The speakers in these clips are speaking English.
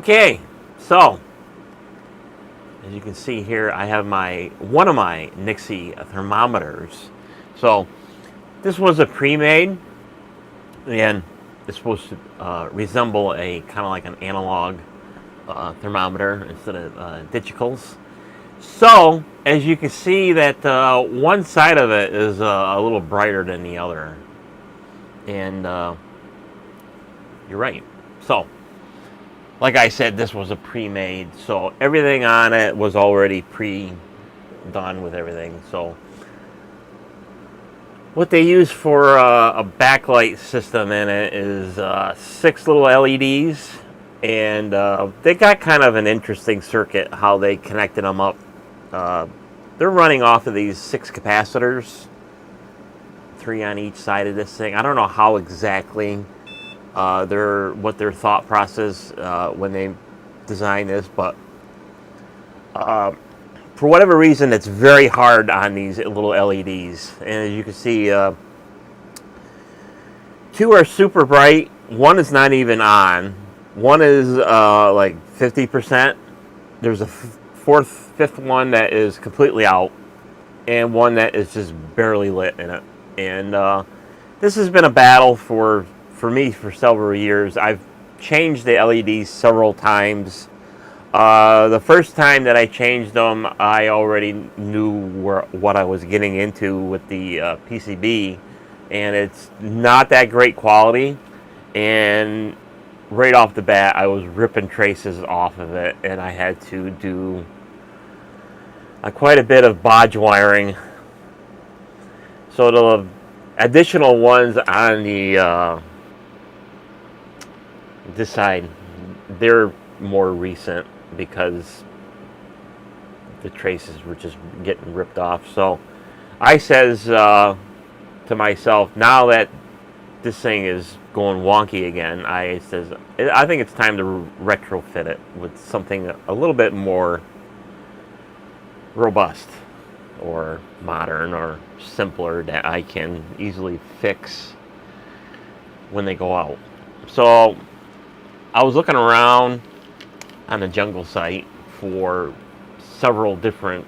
Okay, so as you can see here, I have one of my Nixie thermometers. So this was a pre-made, and it's supposed to resemble a kind of like an analog thermometer instead of digitals. So as you can see, that one side of it is a little brighter than the other, and you're right. So, like I said, this was a pre-made, so everything on it was already pre-done with everything. So what they use for a backlight system in it is 6 little LEDs, and they got kind of an interesting circuit how they connected them up. They're running off of these 6 capacitors, 3 on each side of this thing. I don't know how exactly what their thought process when they designed this, but for whatever reason, it's very hard on these little LEDs. And as you can see, 2 are super bright. 1 is not even on. 1 is like 50%. There's a fifth one that is completely out, and 1 that is just barely lit in it. And this has been a battle for me for several years. I've changed the LEDs several times. The first time that I changed them, I already knew what I was getting into with the PCB, and it's not that great quality. And right off the bat, I was ripping traces off of it, and I had to do quite a bit of bodge wiring. So the additional ones on the this side, they're more recent because the traces were just getting ripped off. So I says to myself, now that this thing is going wonky again, I think it's time to retrofit it with something a little bit more robust or modern or simpler that I can easily fix when they go out. So I was looking around on the Jungle site for several different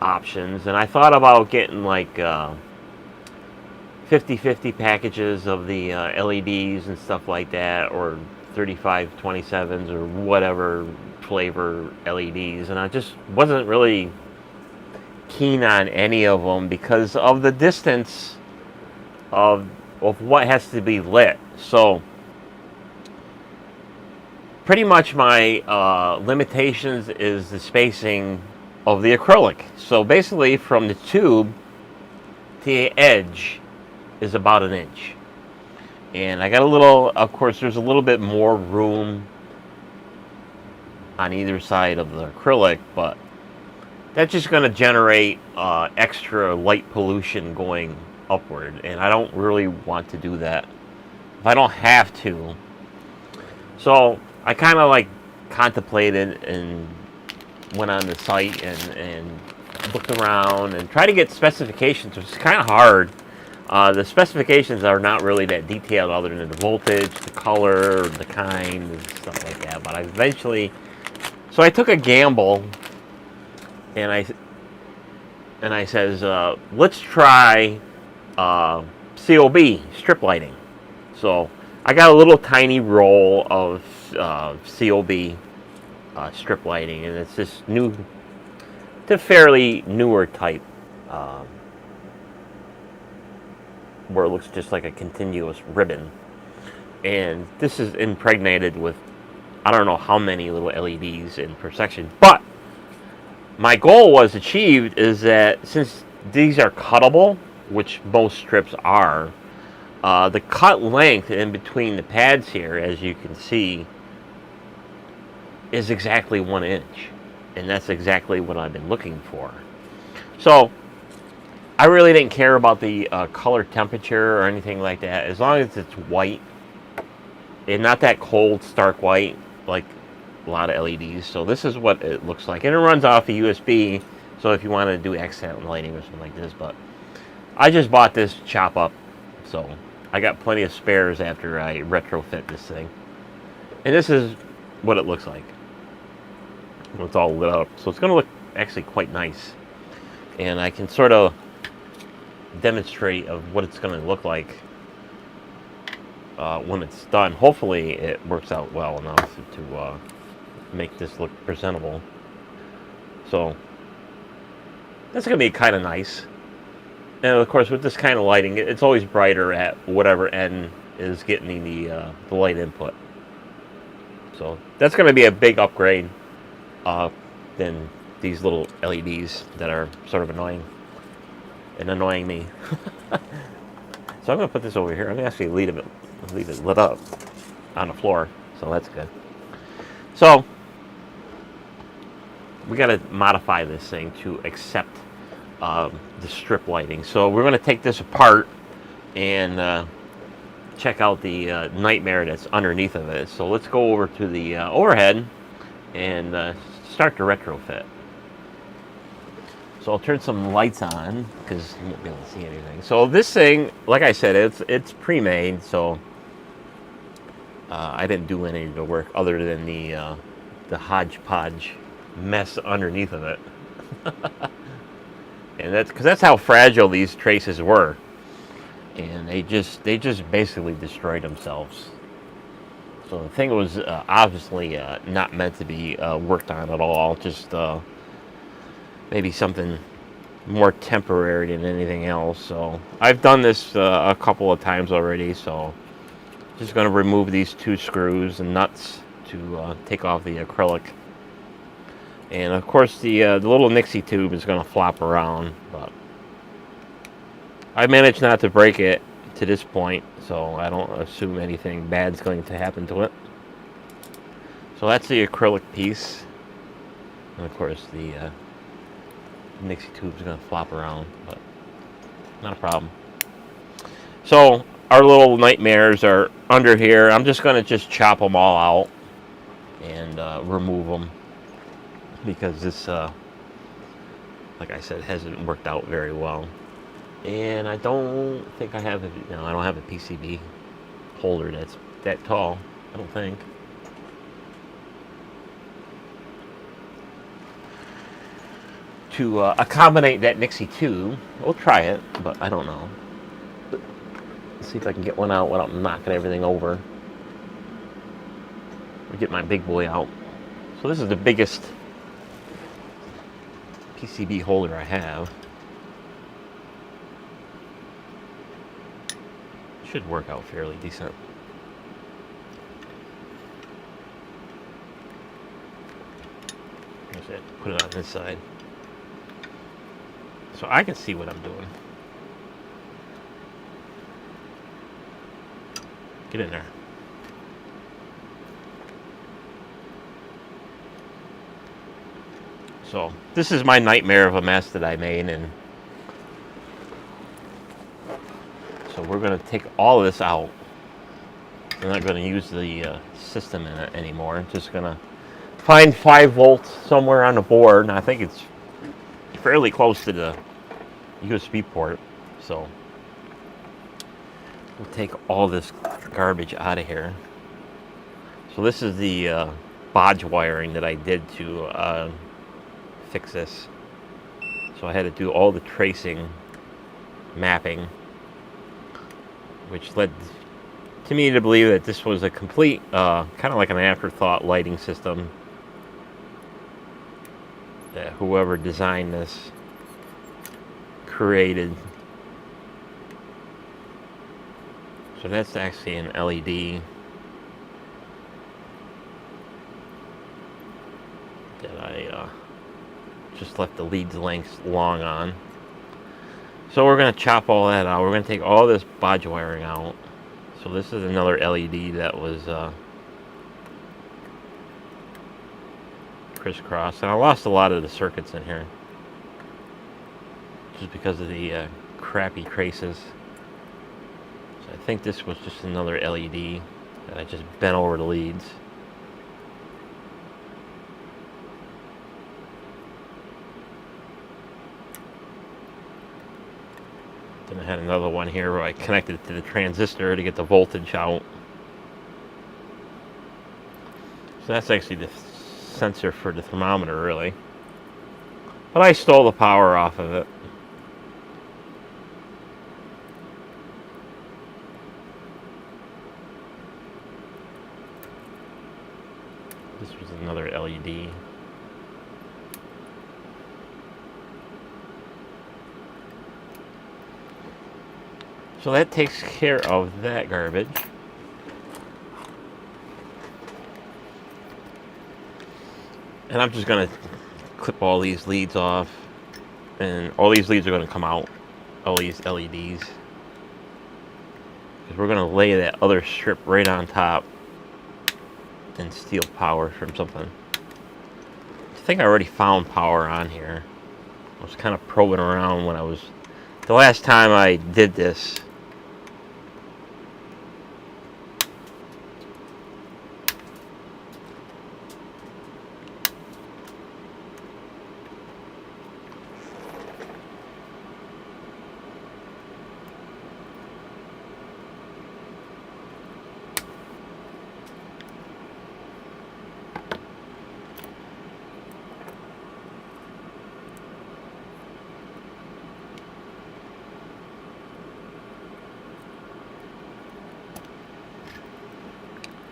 options, and I thought about getting like 50/50 packages of the LEDs and stuff like that, or 3527s or whatever flavor LEDs, and I just wasn't really keen on any of them because of the distance of what has to be lit. So pretty much my limitations is the spacing of the acrylic. So basically from the tube to the edge is about 1 inch. And I got a little, of course there's a little bit more room on either side of the acrylic, but that's just going to generate extra light pollution going upward, and I don't really want to do that if I don't have to. So I kind of like contemplated and went on the site and looked around and tried to get specifications, which is kind of hard. The specifications are not really that detailed other than the voltage, the color, the kind, and stuff like that. But so I took a gamble, and I says, let's try COB, strip lighting. So I got a little tiny roll of COB strip lighting, and it's this fairly newer type, where it looks just like a continuous ribbon. And this is impregnated with I don't know how many little LEDs in per section. But my goal was achieved is that since these are cuttable, which most strips are, the cut length in between the pads here, as you can see, is exactly 1 inch. And that's exactly what I've been looking for. So I really didn't care about the color temperature or anything like that, as long as it's white and not that cold stark white like a lot of LEDs. So this is what it looks like, and it runs off a USB, so if you want to do accent lighting or something like this. But I just bought this chop up, so I got plenty of spares after I retrofit this thing. And this is what it looks like when it's all lit up. So it's going to look actually quite nice. And I can sort of demonstrate of what it's going to look like when it's done. Hopefully it works out well enough to make this look presentable. So that's going to be kind of nice. And of course with this kind of lighting, it's always brighter at whatever end is getting the light input. So that's going to be a big upgrade than these little LEDs that are sort of annoying me. So I'm going to put this over here. I'm going to actually leave it lit up on the floor. So that's good. So we got to modify this thing to accept the strip lighting. So we're going to take this apart and check out the nightmare that's underneath of it. So let's go over to the overhead and start the retrofit. So I'll turn some lights on because you won't be able to see anything. So this thing, like I said, it's pre-made, so I didn't do any of the work other than the hodgepodge mess underneath of it. And that's because that's how fragile these traces were, and they just basically destroyed themselves. So the thing was obviously not meant to be worked on at all. Just maybe something more temporary than anything else. So I've done this a couple of times already. So just going to remove these 2 screws and nuts to take off the acrylic. And of course the little Nixie tube is going to flop around, but I managed not to break it to this point, so I don't assume anything bad's going to happen to it. So that's the acrylic piece, and of course the Nixie tube is going to flop around, but not a problem. So our little nightmares are under here. I'm just going to chop them all out and remove them, because this, like I said, hasn't worked out very well. And I don't think I have I don't have a PCB holder that's that tall, I don't think. To accommodate that Nixie tube. We'll try it, but I don't know. Let's see if I can get one out without knocking everything over. I'll get my big boy out. So this is the biggest PCB holder I have. Should work out fairly decent. There's it. Put it on this side, so I can see what I'm doing. Get in there. So this is my nightmare of a mess that I made, and so we're going to take all of this out. We're not going to use the system in it anymore. I'm just going to find 5 volts somewhere on the board, and I think it's fairly close to the USB port. So we'll take all this garbage out of here. So this is the bodge wiring that I did to fix this. So I had to do all the tracing mapping, which led to me to believe that this was a complete, kind of like an afterthought lighting system that whoever designed this created. So that's actually an LED that I just left the leads lengths long on. So we're going to chop all that out. We're going to take all this bodge wiring out. So this is another LED that was crisscrossed. And I lost a lot of the circuits in here, just because of the crappy traces. So I think this was just another LED that I just bent over the leads. Then I had another one here where I connected it to the transistor to get the voltage out. So that's actually the sensor for the thermometer, really. But I stole the power off of it. This was another LED. So that takes care of that garbage. And I'm just going to clip all these leads off. And all these leads are going to come out. All these LEDs. Because we're going to lay that other strip right on top. And steal power from something. I think I already found power on here. I was kind of probing around when I was... The last time I did this...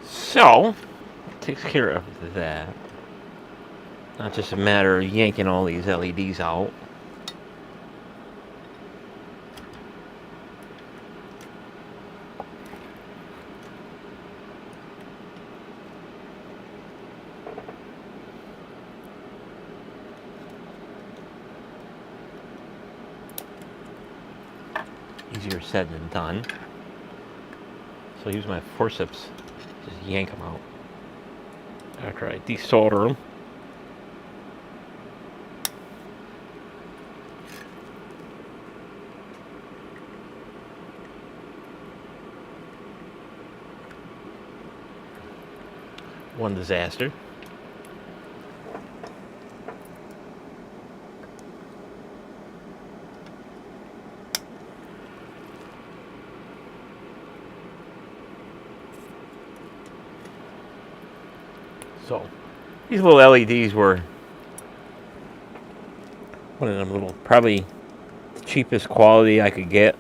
So, it takes care of that. Not just a matter of yanking all these LEDs out. Easier said than done. So I use my forceps. Just yank them out after I desolder them. One disaster. So, these little LEDs were one of them little, probably the cheapest quality I could get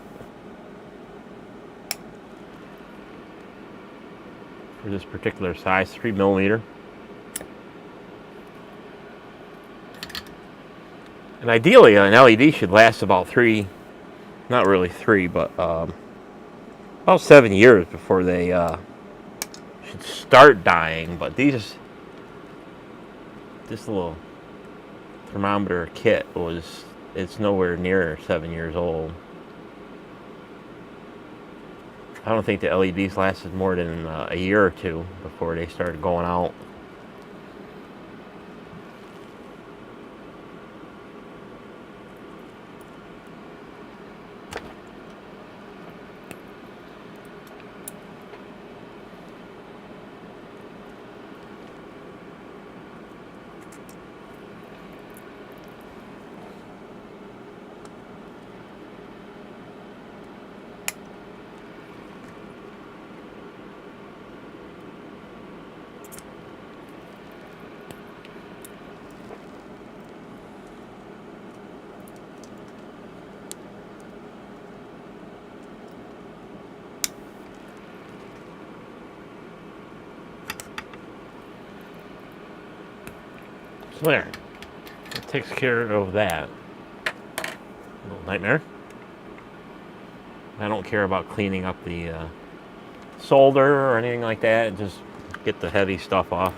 for this particular size, 3mm. And ideally, an LED should last about not really 3, but about 7 years before they should start dying. But this little thermometer kit it's nowhere near 7 years old. I don't think the LEDs lasted more than a year or two before they started going out. So there, it takes care of that little nightmare. I don't care about cleaning up the solder or anything like that. Just get the heavy stuff off.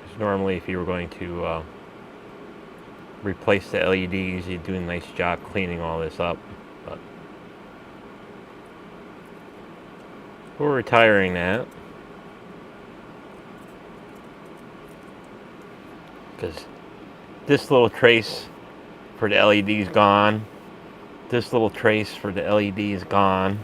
Because normally, if you were going to replace the LEDs, you'd do a nice job cleaning all this up. But we're retiring that. Because this little trace for the LED is gone. This little trace for the LED is gone.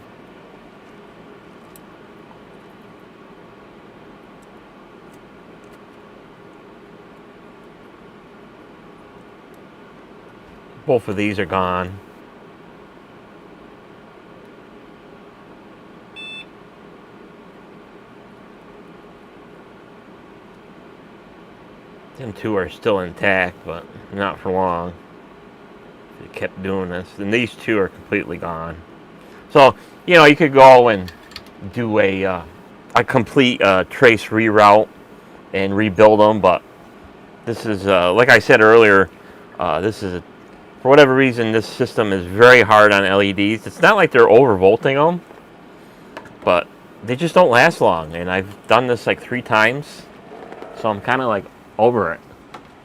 Both of these are gone. Them two are still intact, but not for long. They kept doing this, and these two are completely gone. So, you know, you could go and do a complete trace reroute and rebuild them, but this is, like I said earlier, this is, for whatever reason, this system is very hard on LEDs. It's not like they're overvolting them, but they just don't last long, and I've done this like 3 times, so I'm kind of like over it.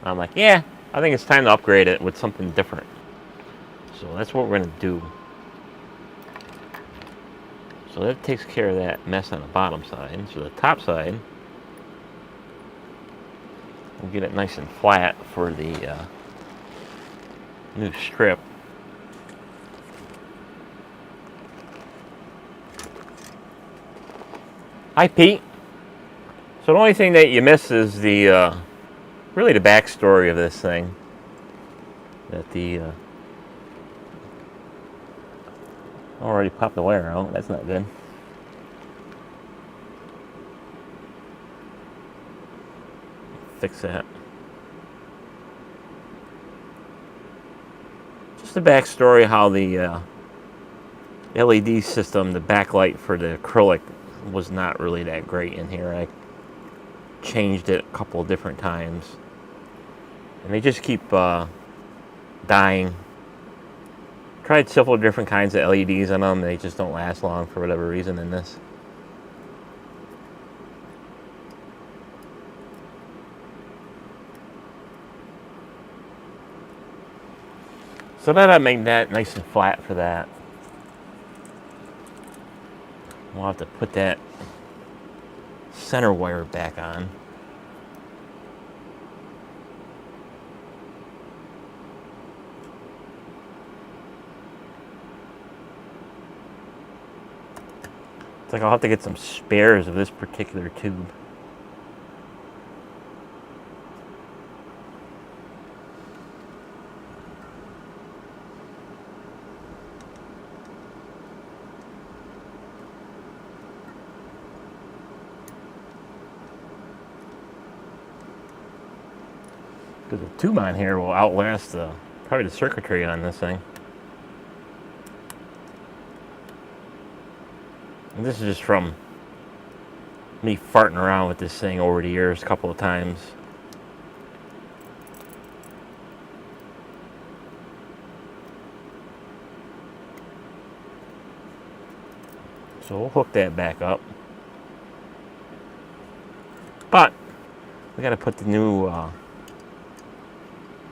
I'm like, yeah, I think it's time to upgrade it with something different. So that's what we're going to do. So that takes care of that mess on the bottom side. So the top side, we'll get it nice and flat for the new strip. Hi, Pete. So the only thing that you miss is the really the backstory of this thing. That the already popped the wire out. That's not good. Fix that. Just the backstory how the LED system, the backlight for the acrylic, was not really that great in here. I changed it a couple of different times, and they just keep dying. Tried several different kinds of LEDs on them. They just don't last long for whatever reason in this. So then I made that nice and flat for that. We'll have to put that center wire back on. It's like I'll have to get some spares of this particular tube. Because the tube on here will outlast probably the circuitry on this thing. And this is just from me farting around with this thing over the years a couple of times. So we'll hook that back up. But we got to put the new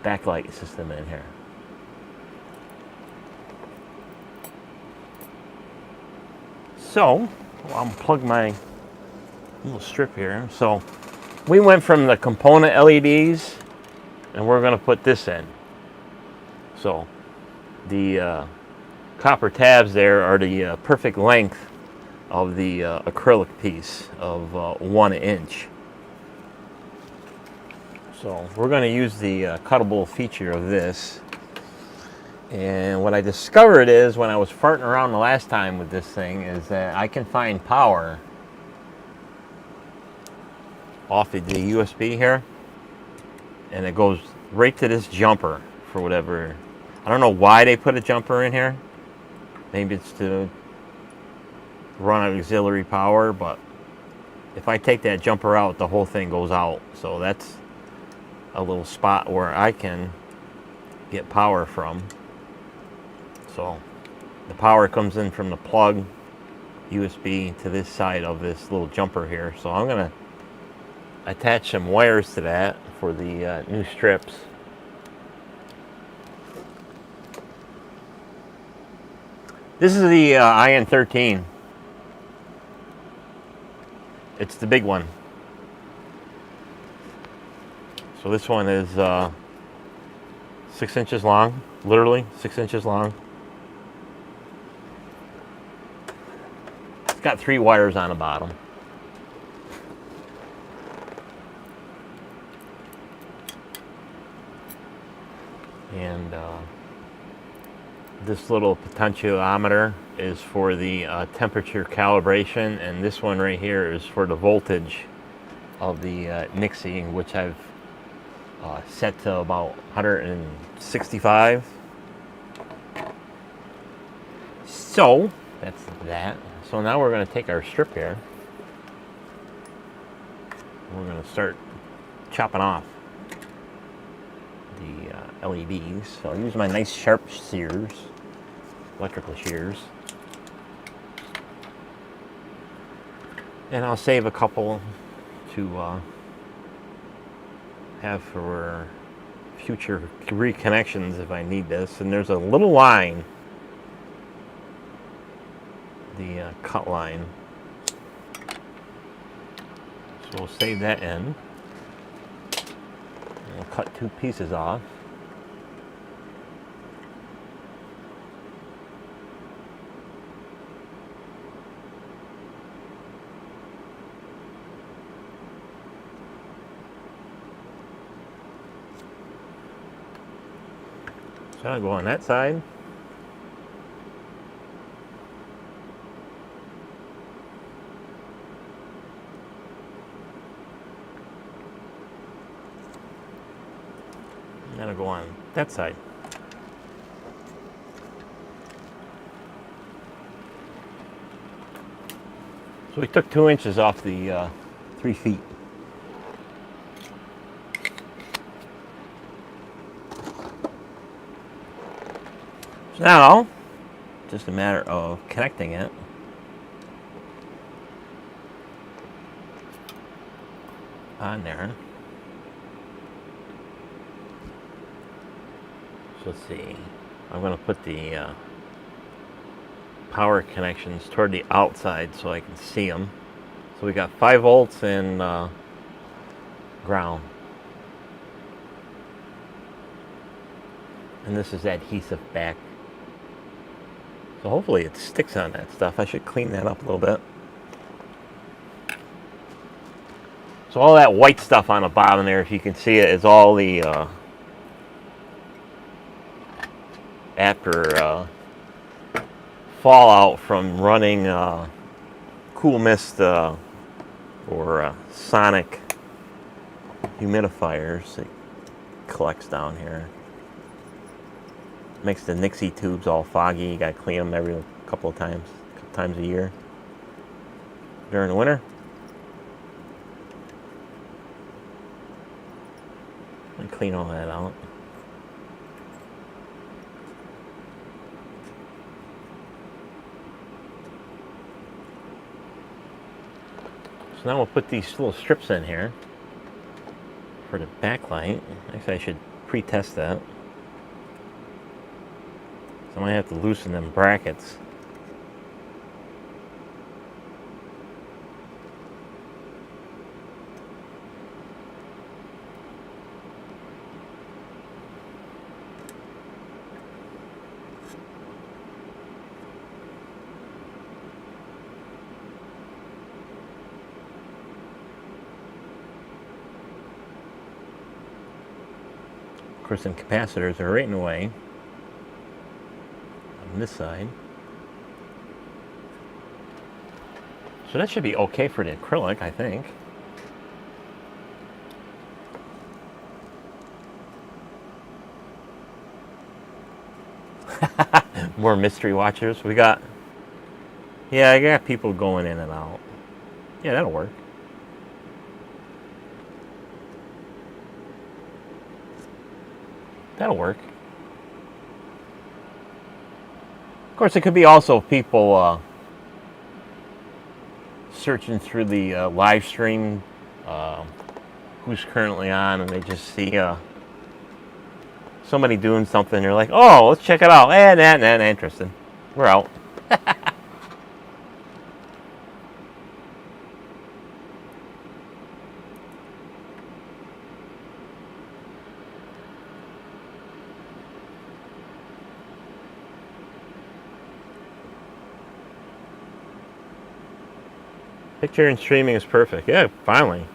backlight system in here. So I'll plug my little strip here. So we went from the component LEDs, and we're going to put this in. So the copper tabs there are the perfect length of the acrylic piece of 1 inch. So we're going to use the cuttable feature of this. And what I discovered is, when I was farting around the last time with this thing, is that I can find power off of the USB here, and it goes right to this jumper for whatever. I don't know why they put a jumper in here. Maybe it's to run auxiliary power, but if I take that jumper out, the whole thing goes out. So that's a little spot where I can get power from. So the power comes in from the plug USB to this side of this little jumper here. So I'm going to attach some wires to that for the new strips. This is the IN13. It's the big one. So this one is 6 inches long, literally 6 inches long. It's got 3 wires on the bottom. And this little potentiometer is for the temperature calibration, and this one right here is for the voltage of the Nixie, which I've set to about 165. So that's that. So now we're going to take our strip here. We're going to start chopping off the LEDs. So I'll use my nice sharp shears, electrical shears. And I'll save a couple to have for future reconnections if I need this. And there's a little line, the cut line. So we'll save that in. And we'll cut 2 pieces off. So I'll go on that side. And then I'll go on that side. So we took 2 inches off the 3 feet. So now, just a matter of connecting it. On there. So let's see. I'm going to put the power connections toward the outside so I can see them. So we got 5 volts and ground. And this is adhesive back. So hopefully it sticks on that stuff. I should clean that up a little bit. So all that white stuff on the bottom there, if you can see it, is all the after fallout from running cool mist or sonic humidifiers. It collects down here. Makes the Nixie tubes all foggy. You gotta clean them every couple times a year during the winter. And clean all that out. So now we'll put these little strips in here for the backlight. Actually, I should pre-test that. So I might have to loosen them brackets. Of course, some capacitors are right in the way. This side. So that should be okay for the acrylic, I think. More mystery watchers. We got, yeah, I got people going in and out. Yeah, that'll work. That'll work. Of course, it could be also people searching through the live stream, who's currently on, and they just see somebody doing something. They're like, "Oh, let's check it out." Nah, interesting. We're out. Picture and streaming is perfect. Yeah, finally.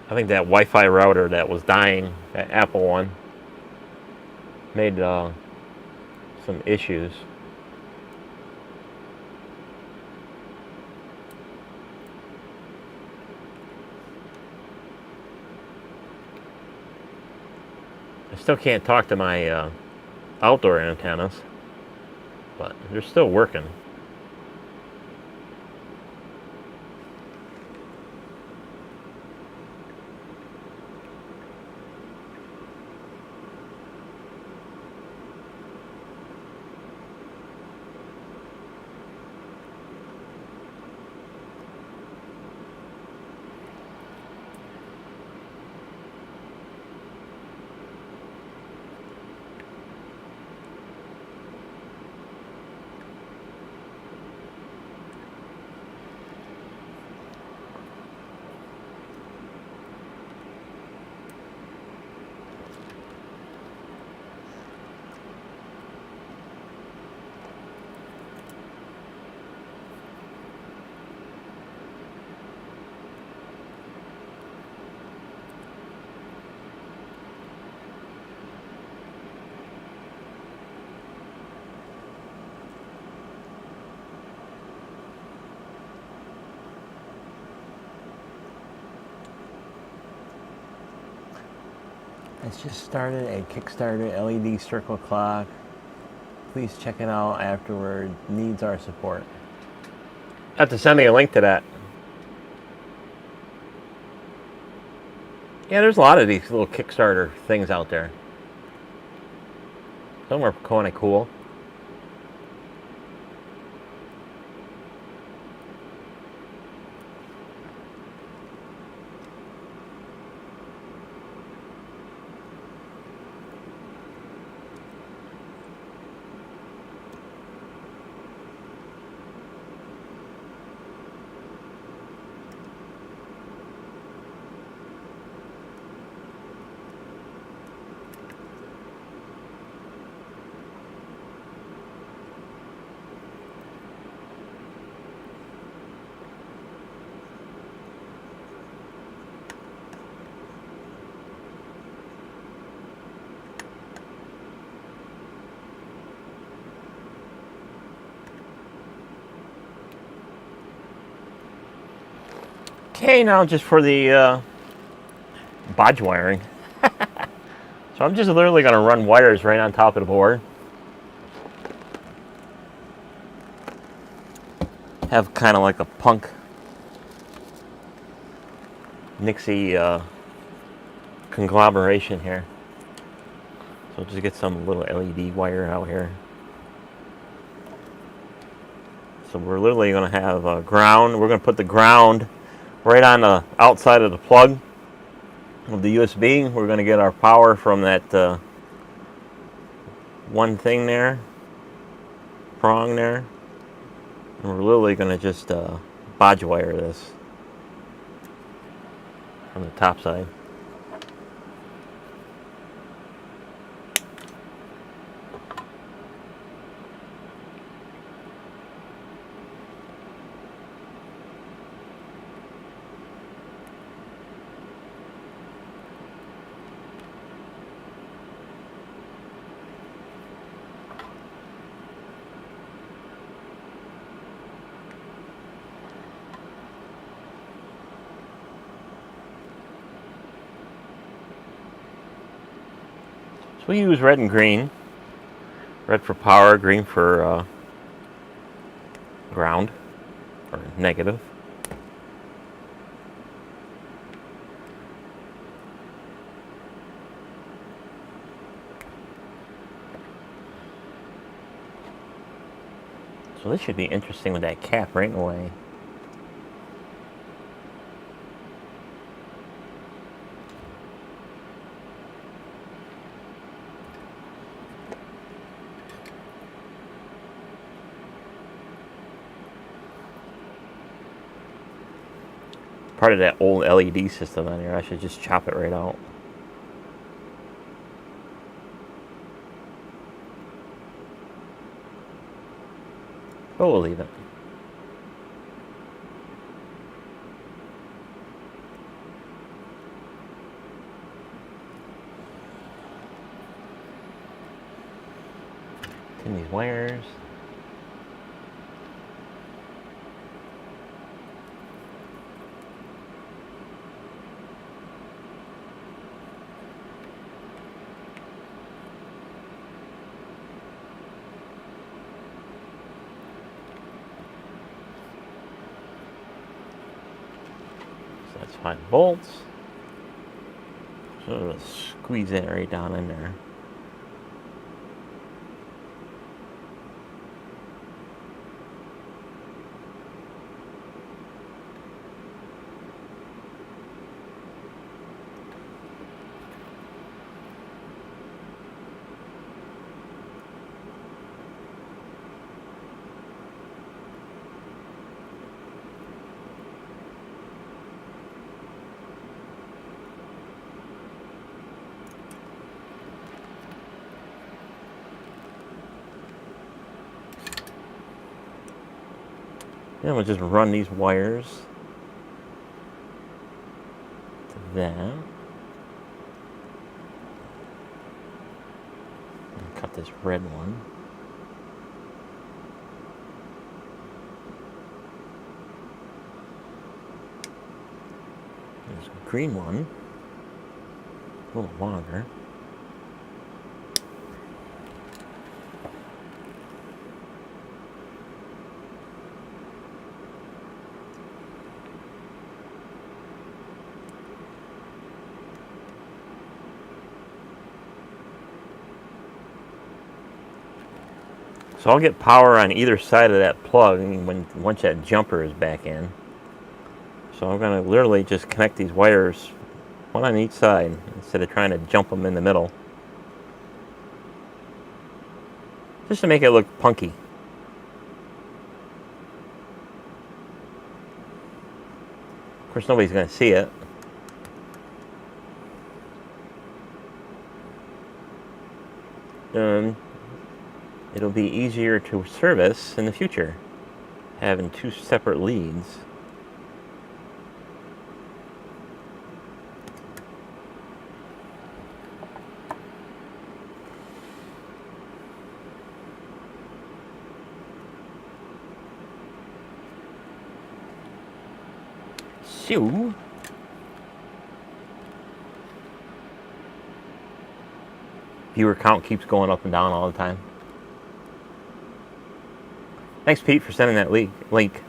I think that Wi-Fi router that was dying, that Apple one, made some issues. Still can't talk to my outdoor antennas, but they're still working. It's just started a Kickstarter LED circle clock. Please check it out afterward. Needs our support. I have to send me a link to that. Yeah, there's a lot of these little Kickstarter things out there. Some are kind of cool. Okay, now just for the bodge wiring. So I'm just literally going to run wires right on top of the board. Have kind of like a punk Nixie conglomeration here. So just get some little LED wire out here. So we're literally going to have ground. We're going to put the ground right on the outside of the plug of the USB. We're going to get our power from that one thing there, prong there. And we're literally going to just bodge wire this on the top side. So we use red and green. Red for power, green for ground, or negative. So this should be interesting with that cap right away. Part of that old LED system on here. I should just chop it right out. But we'll leave it. In these wires. 5 volts. So it'll squeeze that right down in there. Then we'll just run these wires to that. And cut this red one. There's a green one, a little longer. So I'll get power on either side of that plug once that jumper is back in. So I'm going to literally just connect these wires, one on each side, instead of trying to jump them in the middle. Just to make it look punky. Of course, nobody's going to see it. It'll be easier to service in the future, having 2 separate leads. So, viewer count keeps going up and down all the time. Thanks, Pete, for sending that link.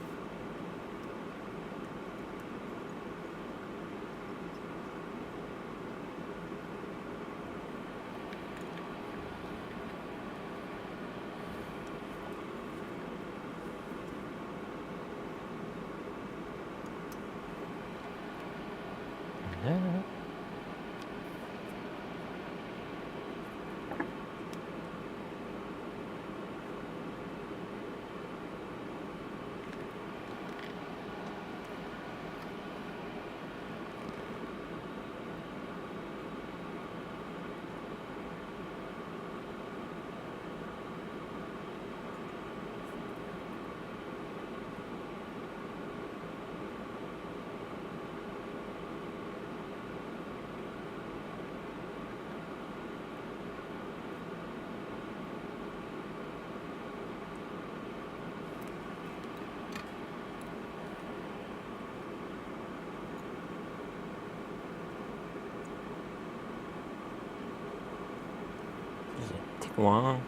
Along.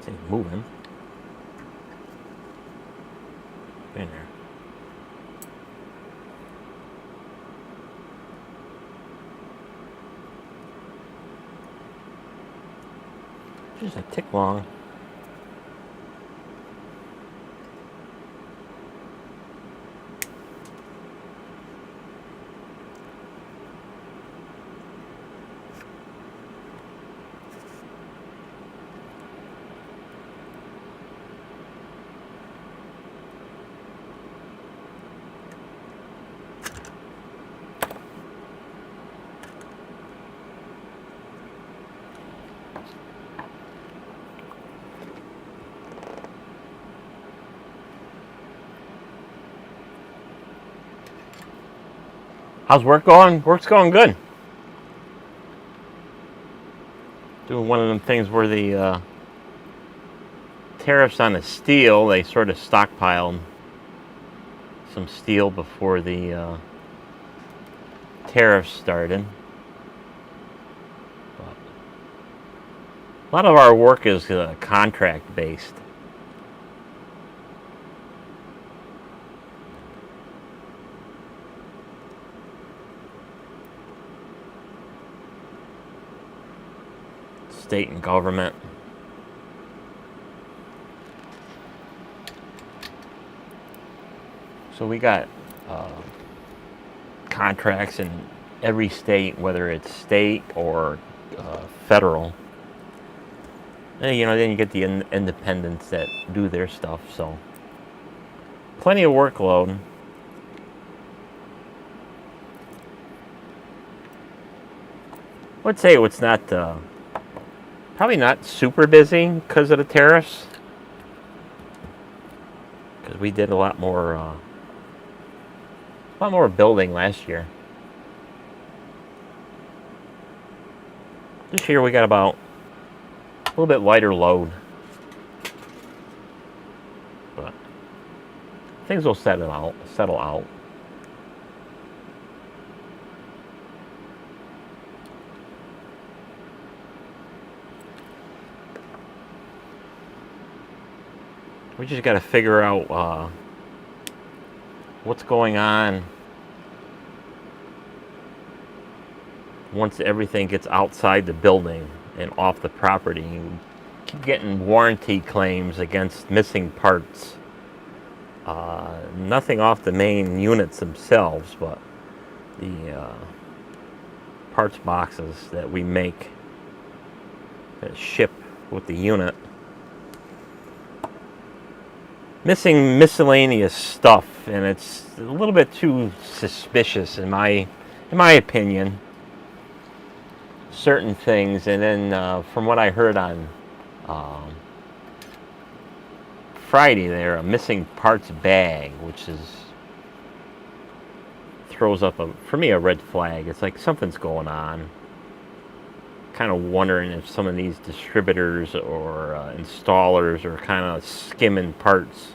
It's moving. In there. Just a tick long. How's work going? Work's going good. Doing one of them things where the tariffs on the steel, they sort of stockpiled some steel before the tariffs started. But a lot of our work is contract based. state and government. So we got contracts in every state, whether it's state or federal. And, you know, then you get the independents that do their stuff. So plenty of workload. I would say it's not probably not super busy because of the tariffs. Because we did a lot more building last year. This year we got about a little bit lighter load, but things will settle out. We just got to figure out what's going on once everything gets outside the building and off the property. You keep getting warranty claims against missing parts. Nothing off the main units themselves, but the parts boxes that we make that ship with the unit. Missing miscellaneous stuff, and it's a little bit too suspicious in my opinion. Certain things, and then from what I heard on Friday, there a missing parts bag, which throws up for me a red flag. It's like something's going on. Kind of wondering if some of these distributors or installers are kind of skimming parts.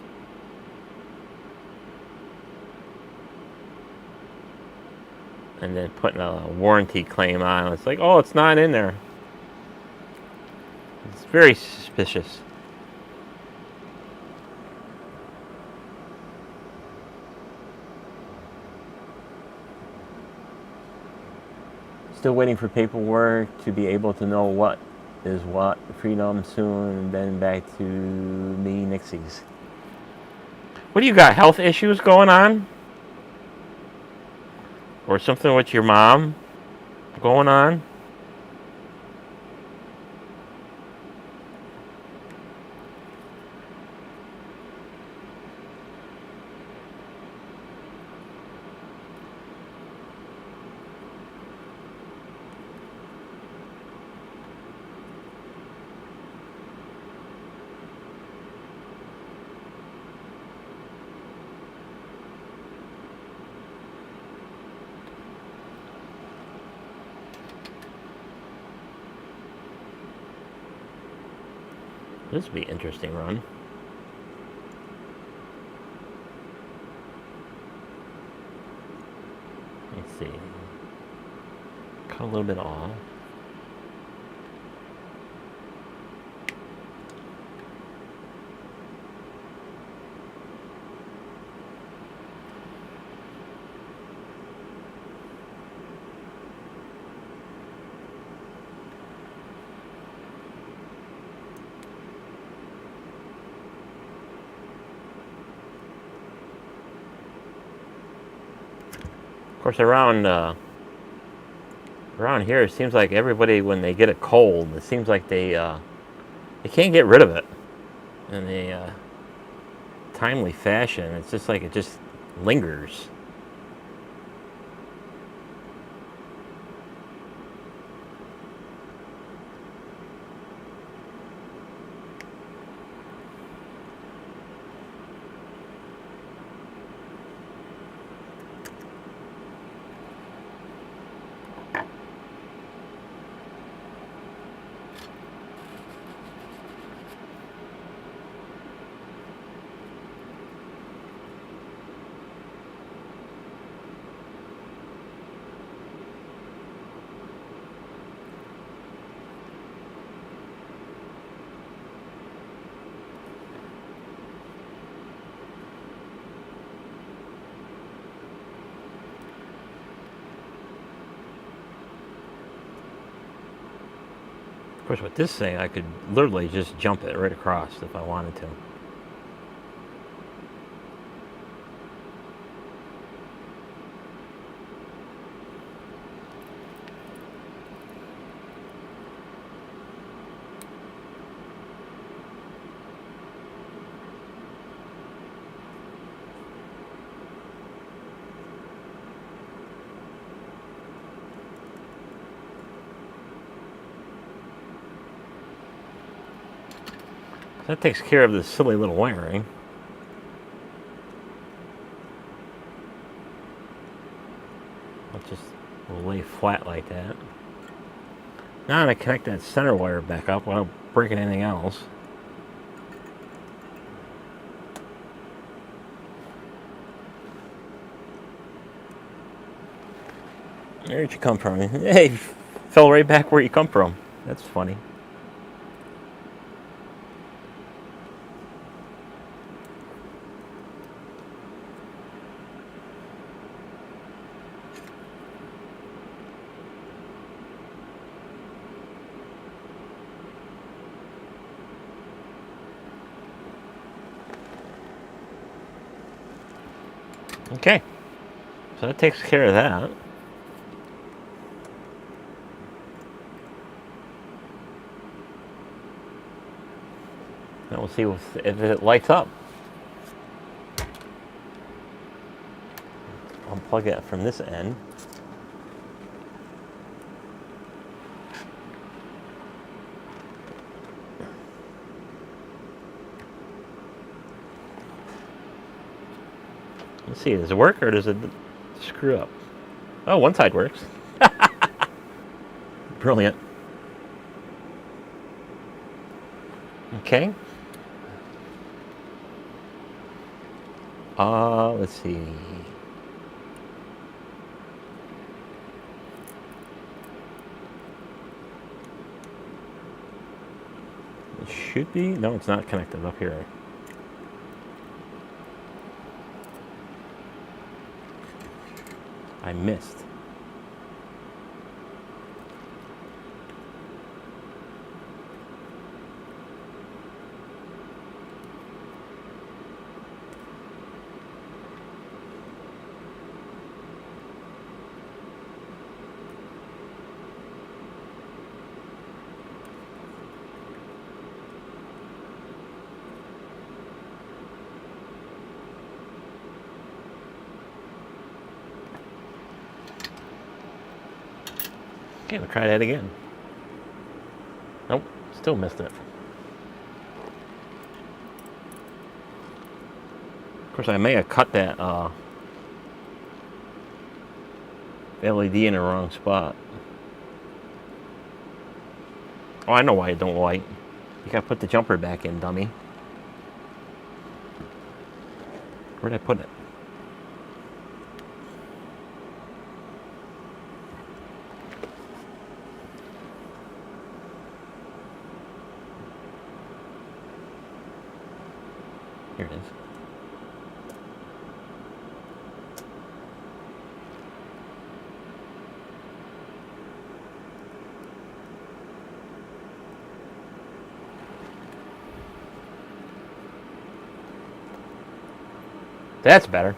And then putting a warranty claim on. It's like, oh, it's not in there. It's very suspicious. Still waiting for paperwork to be able to know what is what. Freedom soon, and then back to me, Nixie's. What do you got? Health issues going on? Or something with your mom going on? This would be an interesting run. Let's see. Cut a little bit off. Of course, around here, it seems like everybody, when they get a cold, it seems like they can't get rid of it in a timely fashion. It's just like it just lingers. Of course, with this thing, I could literally just jump it right across if I wanted to. That takes care of this silly little wiring. I'll just lay flat like that. Now I'm going to connect that center wire back up without breaking anything else. Where'd you come from? Hey, fell right back where you come from. That's funny. Okay, so that takes care of that. Now we'll see if it lights up. Unplug it from this end. Let's see, does it work or does it screw up? Oh, one side works. Brilliant. Okay. Let's see. It should be. No, it's not connected up here. I missed. Okay, we'll try that again. Nope, still missed it. Of course, I may have cut that LED in the wrong spot. Oh, I know why it don't light. You gotta put the jumper back in, dummy. Where'd I put it? Here it is. That's better.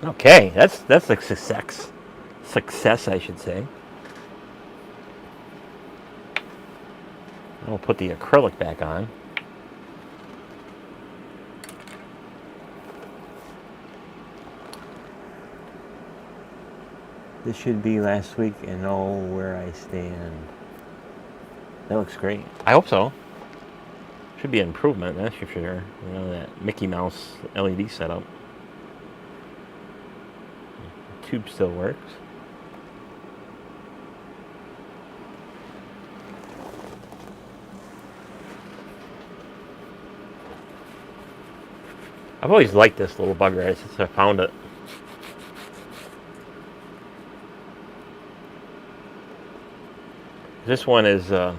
Okay, that's a success. Success, I should say. We'll put the acrylic back on. This should be last week and know where I stand. That looks great. I hope so. Should be an improvement, that's for sure. You know, that Mickey Mouse LED setup. The tube still works. I've always liked this little bugger since I found it. This one is this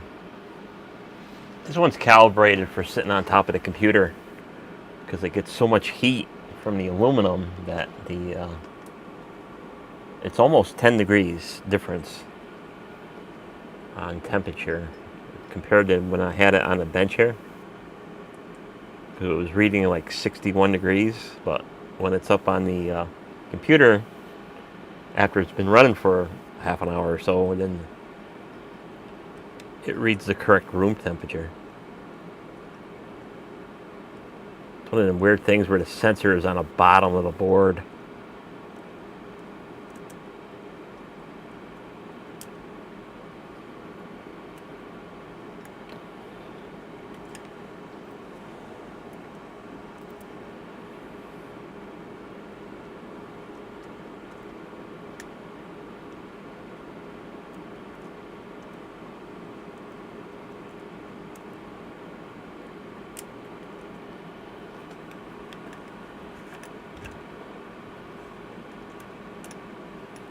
one's calibrated for sitting on top of the computer because it gets so much heat from the aluminum that the it's almost 10 degrees difference on temperature compared to when I had it on the bench here. Because it was reading like 61 degrees, but when it's up on the computer, after it's been running for half an hour or so, and then it reads the correct room temperature. It's one of the weird things where the sensor is on the bottom of the board.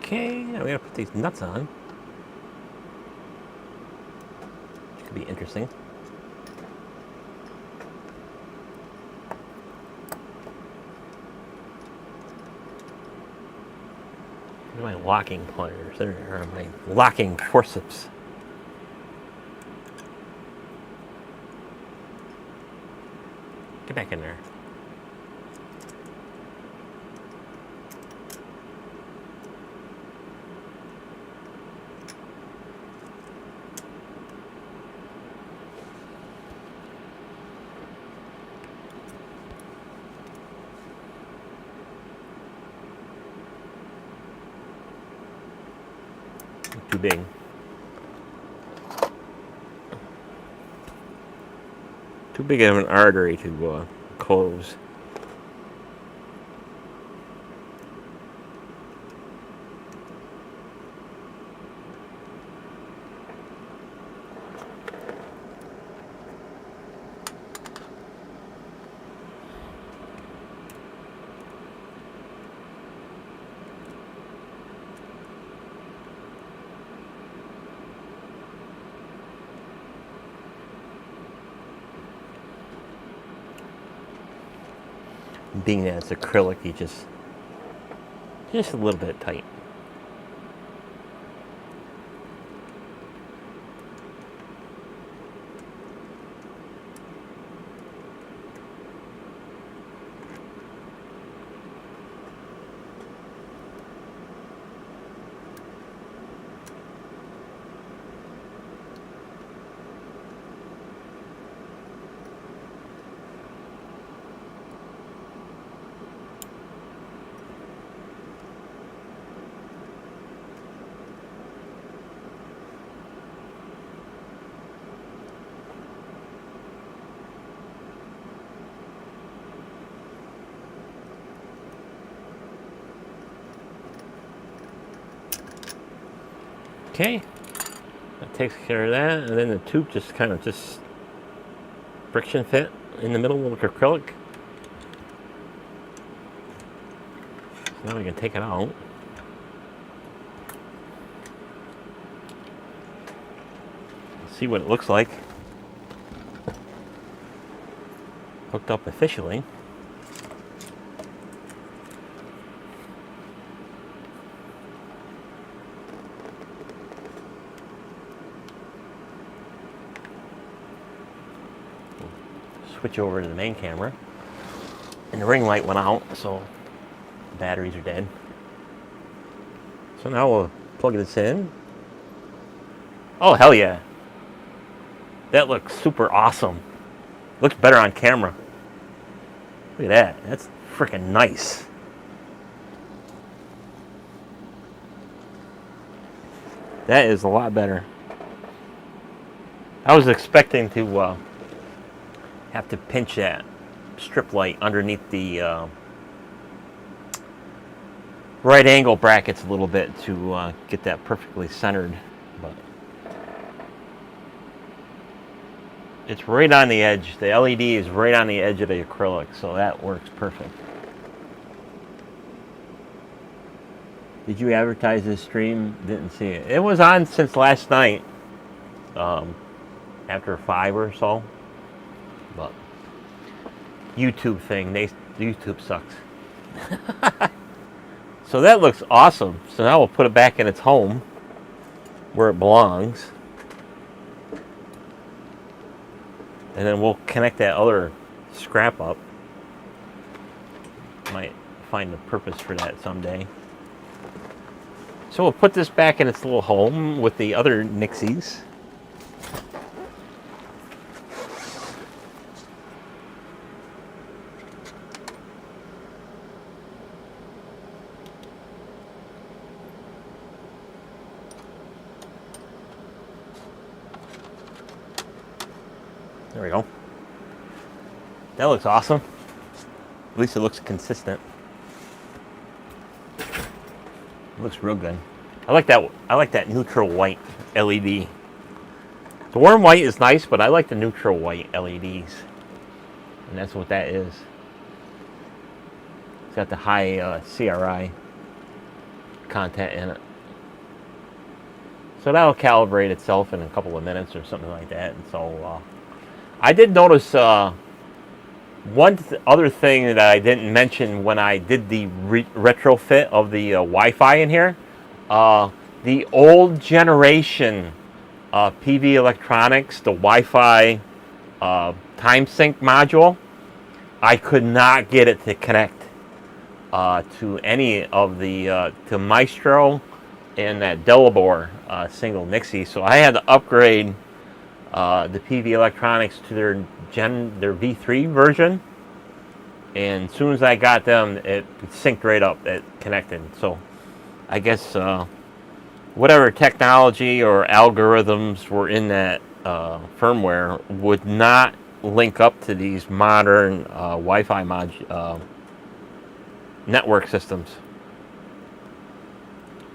Okay, I'm gonna put these nuts on, which could be interesting. Where are my locking pliers? There are my locking forceps. Get back in there. Too big. Too big of an artery to close. Being that it's acrylic, you just a little bit tight. Okay, that takes care of that, and then the tube just kind of friction fit in the middle of the acrylic. So now we can take it out. See what it looks like. Hooked up officially. Switch over to the main camera, and the ring light went out, so the batteries are dead. So now we'll plug this in. Oh, hell yeah. That looks super awesome. Looks better on camera. Look at that. That's freaking nice. That is a lot better. I was expecting to have to pinch that strip light underneath the right angle brackets a little bit to get that perfectly centered, but it's right on the edge. The LED is right on the edge of the acrylic, so that works perfect. Did you advertise this stream? Didn't see it. It was on since last night, after 5 or so. But YouTube thing, YouTube sucks. So that looks awesome. So now we'll put it back in its home where it belongs. and then we'll connect that other scrap up. Might find a purpose for that someday. So we'll put this back in its little home with the other Nixies. There we go. That looks awesome. At least it looks consistent. It looks real good. I like that neutral white LED. The warm white is nice, but I like the neutral white LEDs. And that's what that is. It's got the high CRI content in it. So that'll calibrate itself in a couple of minutes or something like that. And so I did notice one other thing that I didn't mention when I did the retrofit of the Wi-Fi in here. The old generation PV electronics, the Wi-Fi time sync module, I could not get it to connect to any of the to Maestro and that Delabor single Nixie. So I had to upgrade the PV electronics to their V3 version, and as soon as I got them, it synced right up, it connected. So I guess whatever technology or algorithms were in that firmware would not link up to these modern Wi-Fi network systems,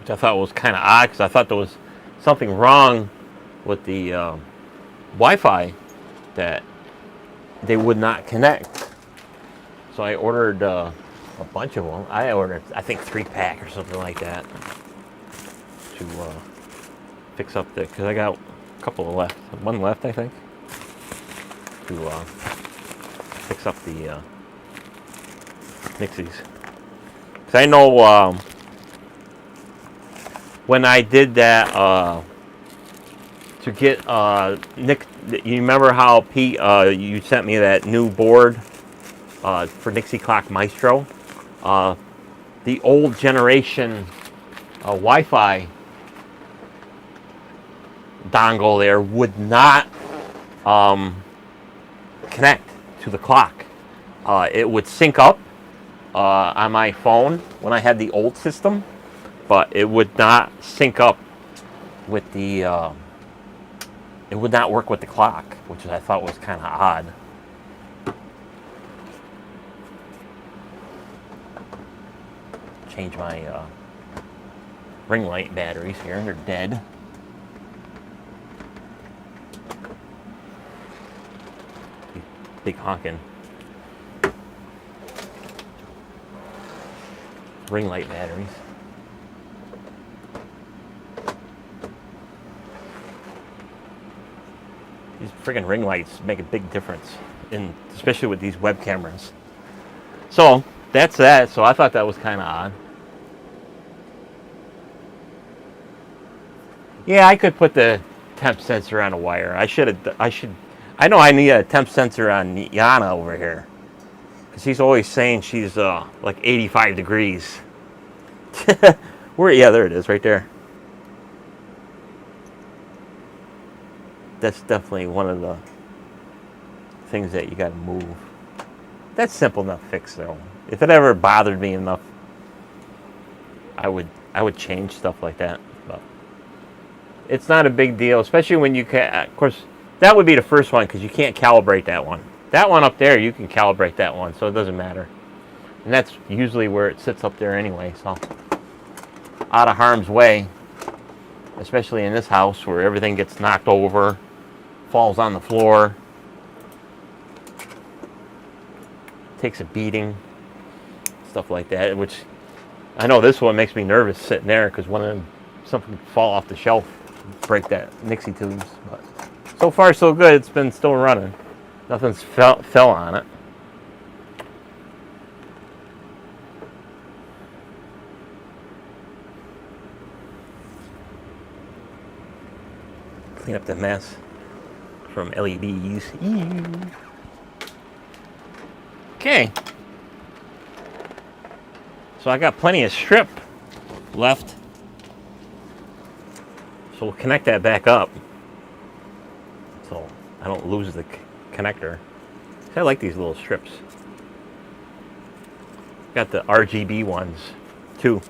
which I thought was kind of odd, because I thought there was something wrong with the Wi-Fi that they would not connect. So I ordered a bunch of them. I ordered, I think, 3-pack or something like that to fix up the, because I got a couple left, one left I think, to fix up the Nixies. Because I know when I did that to get Nick, you remember how Pete, you sent me that new board for Nixie Clock Maestro? The old generation Wi-Fi dongle there would not connect to the clock. It would sync up on my phone when I had the old system, but it would not sync up with the it would not work with the clock, which I thought was kind of odd. Change my ring light batteries here. They're dead. Big honking ring light batteries. These friggin' ring lights make a big difference, especially with these web cameras. So that's that. So I thought that was kind of odd. Yeah, I could put the temp sensor on a wire. I know I need a temp sensor on Yana over here, because he's always saying she's like 85 degrees. Where? Yeah, there it is, right there. That's definitely one of the things that you got to move. That's simple enough fix, though. If it ever bothered me enough, I would change stuff like that. But it's not a big deal, especially when you can. Of course, that would be the first one, because you can't calibrate that one. That one up there, you can calibrate that one, so it doesn't matter. And that's usually where it sits up there anyway, so out of harm's way. Especially in this house where everything gets knocked over, falls on the floor, takes a beating, stuff like that. Which I know this one makes me nervous sitting there, because something could fall off the shelf, break that Nixie tubes. But so far so good. It's been still running. Nothing's fell on it. Clean up the mess. from LEDs. Ew. Okay. So I got plenty of strip left. So we'll connect that back up so I don't lose the connector. I like these little strips. Got the RGB ones too.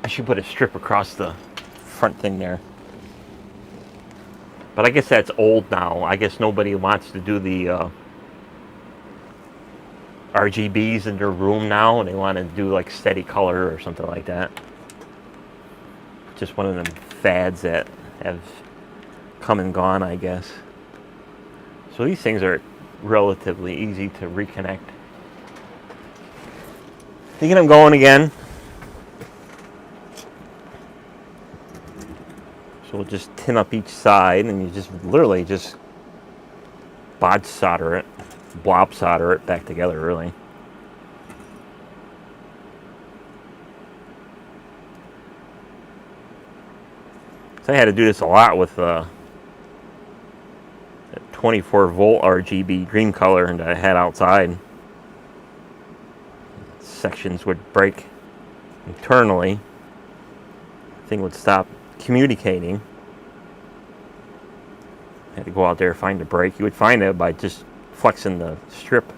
I should put a strip across the front thing there. But I guess that's old now. I guess nobody wants to do the RGBs in their room now. They want to do like steady color or something like that. Just one of them fads that have come and gone, I guess. So these things are relatively easy to reconnect. To get them going again. So we'll just tin up each side, and you just literally just bodge solder it, blob solder it back together, really. So I had to do this a lot with 24 volt RGB green color that I had outside. Sections would break internally. The thing would stop communicating. I had to go out there and find the break. You would find it by just flexing the strip.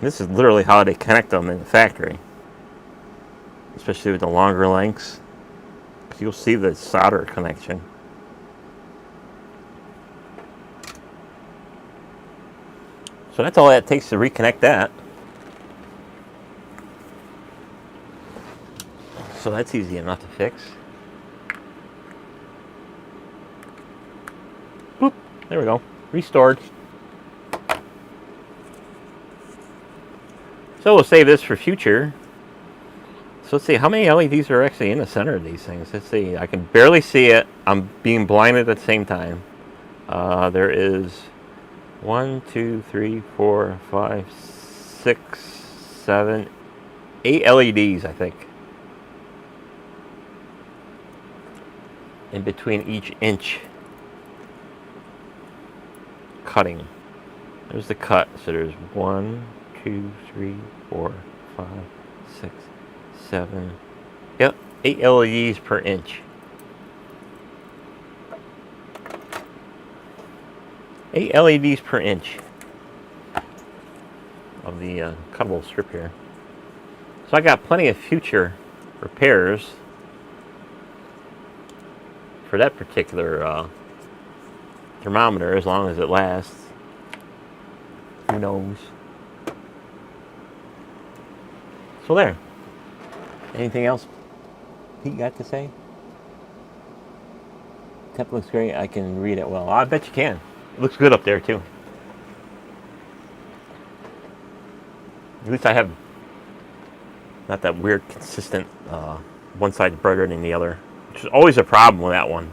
This is literally how they connect them in the factory, especially with the longer lengths. You'll see the solder connection. So that's all that takes to reconnect that. So that's easy enough to fix. Boop, there we go, restored. So we'll save this for future. So let's see, how many LEDs are actually in the center of these things? Let's see, I can barely see it. I'm being blinded at the same time. There is 1, 2, 3, 4, 5, 6, 7, 8 LEDs, I think, in between each inch cutting. There's the cut. So there's 1, 2, 3, 4, 5, 6, 7. Yep, 8 LEDs per inch. 8 LEDs per inch of the cuttable strip here. So I got plenty of future repairs for that particular thermometer, as long as it lasts. Who knows? So there. Anything else Pete got to say? Temp looks great. I can read it well. I bet you can. It looks good up there too. At least I have not that weird consistent one side brighter than the other, which is always a problem with that one.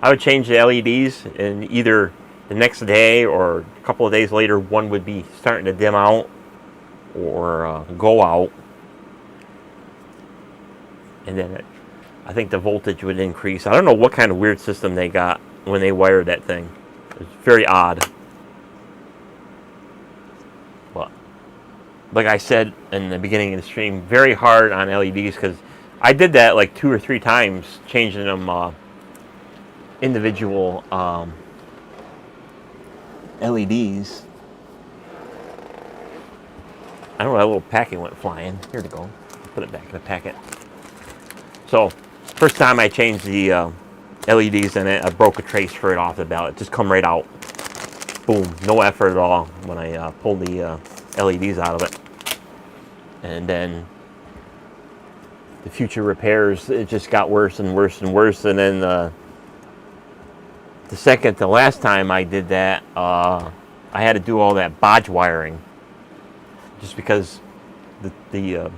I would change the LEDs, and either the next day or a couple of days later, one would be starting to dim out or go out. And then I think the voltage would increase. I don't know what kind of weird system they got when they wired that thing. It's very odd. But like I said in the beginning of the stream, very hard on LEDs, because I did that like 2 or 3 times, changing them individual LEDs. I don't know, that little packet went flying. Here to go. Put it back in the packet. So, first time I changed the LEDs in it, I broke a trace for it off the belt. It just come right out. Boom. No effort at all when I pulled the LEDs out of it. And then the future repairs, it just got worse and worse and worse. And then the second to last time I did that, I had to do all that bodge wiring. Just because the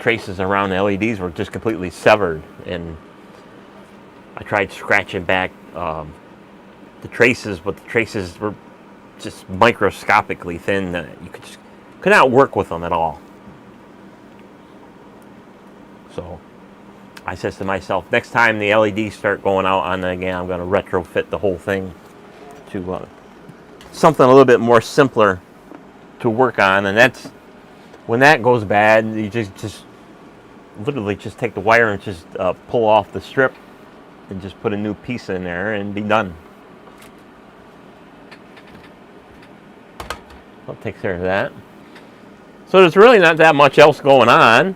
traces around the LEDs were just completely severed, and I tried scratching back the traces, but the traces were just microscopically thin that you could not work with them at all. So I said to myself, next time the LEDs start going out on it again, I'm going to retrofit the whole thing to something a little bit more simpler to work on. And that's when that goes bad, you just literally just take the wire and just pull off the strip and just put a new piece in there and be done. That takes care of that. So there's really not that much else going on.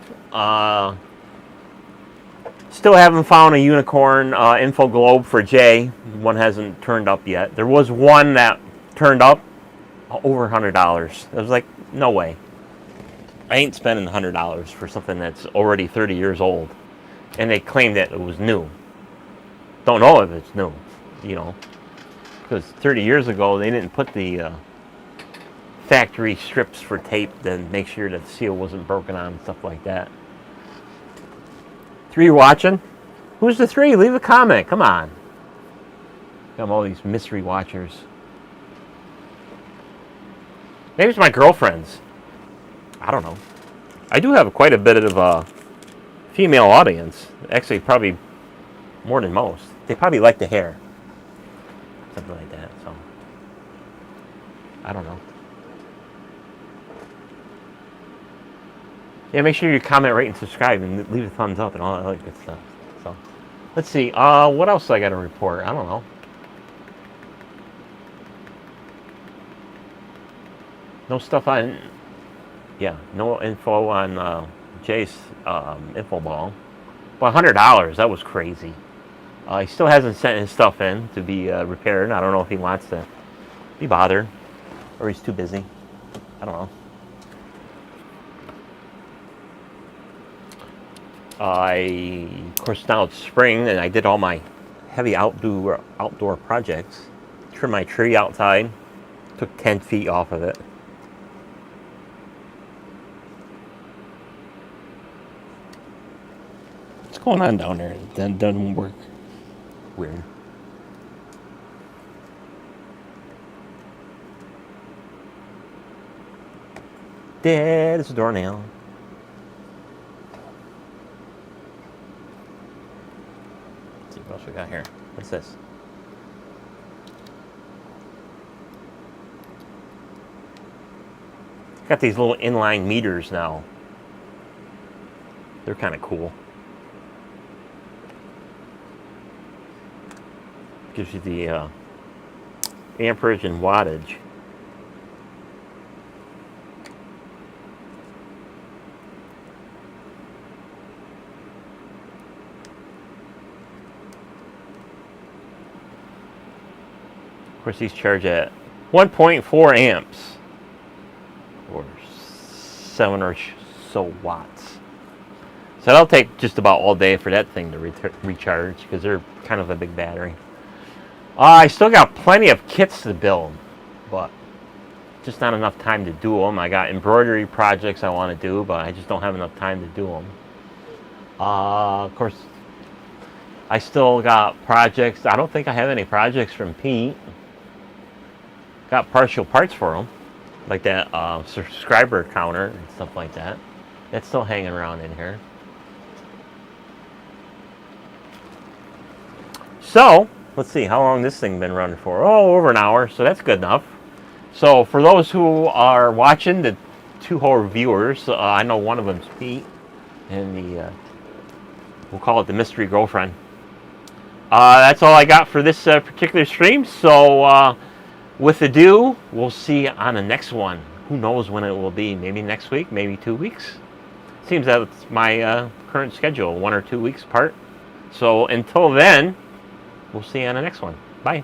Still haven't found a unicorn info globe for Jay. One hasn't turned up yet. There was one that turned up over $100. I was like, no way. I ain't spending $100 for something that's already 30 years old. And they claimed that it was new. Don't know if it's new, you know. Because 30 years ago, they didn't put the factory strips for tape to make sure that the seal wasn't broken on and stuff like that. 3 watching? Who's the 3? Leave a comment. Come on. Got all these mystery watchers. Maybe it's my girlfriends. I don't know. I do have quite a bit of a female audience. Actually, probably more than most. They probably like the hair. Something like that. So, I don't know. Yeah, make sure you comment, rate, and subscribe, and leave a thumbs up and all that other good stuff. So, let's see. What else I got to report? I don't know. No stuff on. Yeah, no info on Jay's info ball. But $100, that was crazy. He still hasn't sent his stuff in to be repaired. I don't know if he wants to be bothered, or he's too busy. I don't know. Of course, now it's spring, and I did all my heavy outdoor projects. Trimmed my tree outside. Took 10 feet off of it. What's going on down there? That doesn't work. Weird. Dead as a doornail. Let's see what else we got here. What's this? Got these little inline meters now. They're kind of cool. Gives you the amperage and wattage. Of course, these charge at 1.4 amps or 7 or so watts. So that'll take just about all day for that thing to recharge because they're kind of a big battery. I still got plenty of kits to build, but just not enough time to do them. I got embroidery projects I want to do, but I just don't have enough time to do them. Of course, I still got projects. I don't think I have any projects from Pete. Got partial parts for them, like that subscriber counter and stuff like that. That's still hanging around in here. So, let's see, how long this thing been running for? Oh, over an hour, so that's good enough. So, for those who are watching, the 2 horror viewers, I know one of them's Pete, and the, we'll call it the mystery girlfriend. That's all I got for this particular stream, so with ado, we'll see you on the next one. Who knows when it will be, maybe next week, maybe 2 weeks. Seems that's my current schedule, 1 or 2 weeks apart. So, until then, we'll see you on the next one. Bye.